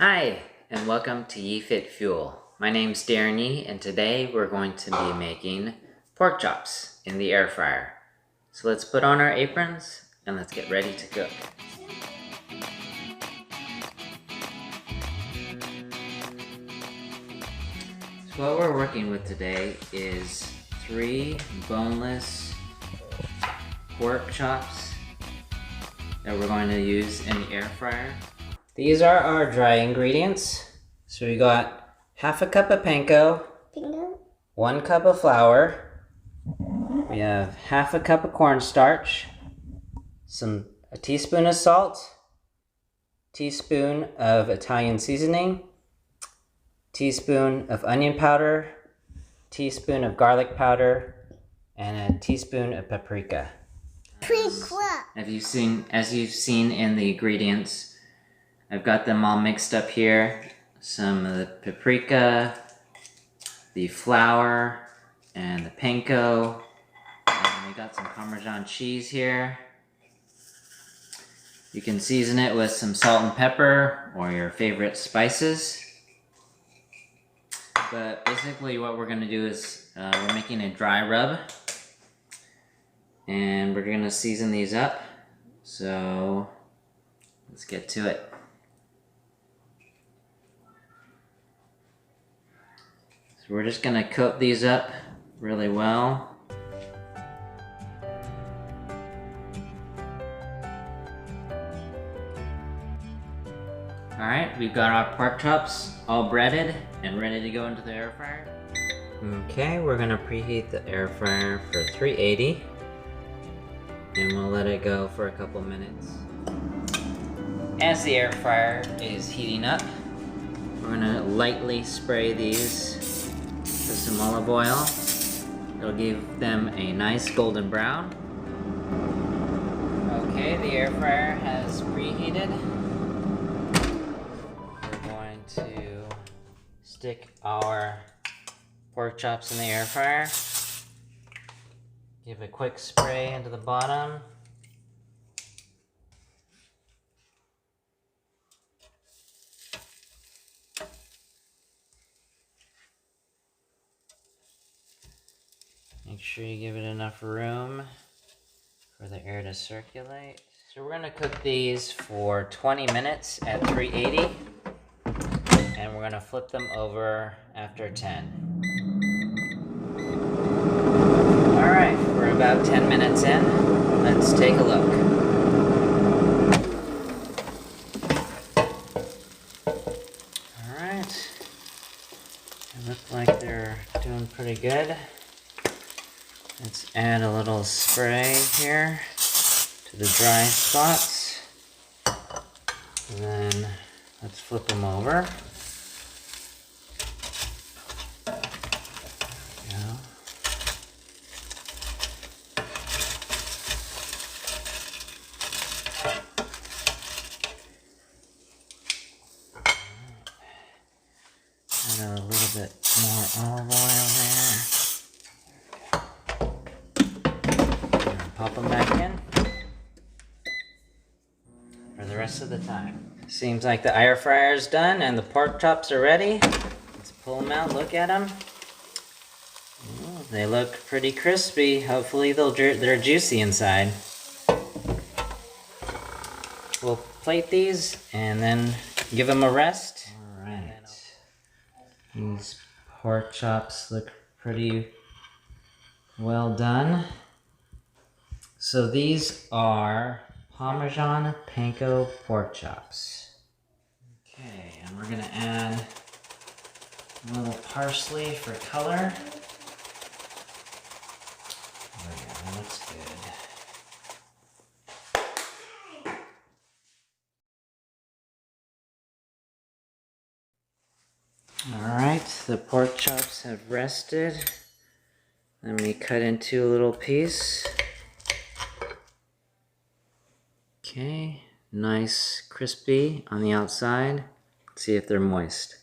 Hi, and welcome to Yee Fit Fuel. My name's Darren Yee, and today we're going to be making pork chops in the air fryer. So let's put on our aprons and let's get ready to cook. So what we're working with today is 3 boneless pork chops that we're going to use in the air fryer. These are our dry ingredients. So we got half a cup of panko, 1 cup of flour, we have half a cup of cornstarch, a teaspoon of salt, teaspoon of Italian seasoning, teaspoon of onion powder, teaspoon of garlic powder, and a teaspoon of paprika. As you've seen in the ingredients, I've got them all mixed up here. Some of the paprika, the flour, and the panko. And we got some Parmesan cheese here. You can season it with some salt and pepper or your favorite spices. But basically what we're going to do is we're making a dry rub. And we're going to season these up. So let's get to it. So we're just going to coat these up really well. Alright, we've got our pork chops all breaded and ready to go into the air fryer. Okay, we're going to preheat the air fryer for 380. And we'll let it go for a couple minutes. As the air fryer is heating up, we're going to lightly spray these with some olive oil. It'll give them a nice golden brown. Okay, the air fryer has preheated. We're going to stick our pork chops in the air fryer. Give a quick spray into the bottom. Make sure you give it enough room for the air to circulate. So we're gonna cook these for 20 minutes at 380. And we're gonna flip them over after 10. Alright, we're about 10 minutes in. Let's take a look. Alright. They look like they're doing pretty good. Let's add a little spray here to the dry spots. And then let's flip them over. Add a little bit more olive oil there. And pop them back in for the rest of the time. Seems like the air fryer's done and the pork chops are ready. Let's pull them out, look at them. Ooh, they look pretty crispy. Hopefully they're juicy inside. We'll plate these and then give them a rest. Alright. These pork chops look pretty well done. So these are Parmesan Panko pork chops. Okay, and we're gonna add a little parsley for color. Oh yeah, that looks good. Alright, the pork chops have rested. Let me cut into a little piece. Okay, nice crispy on the outside. Let's see if they're moist.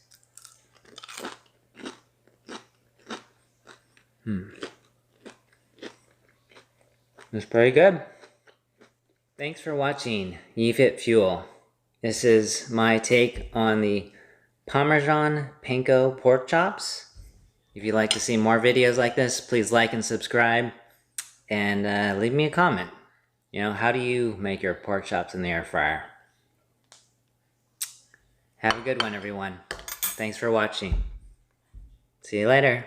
That's pretty good. Thanks for watching Yee Fit Fuel. This is my take on the Parmesan Panko pork chops. If you'd like to see more videos like this, please like and subscribe, and leave me a comment. You know, how do you make your pork chops in the air fryer? Have a good one, everyone. Thanks for watching. See you later.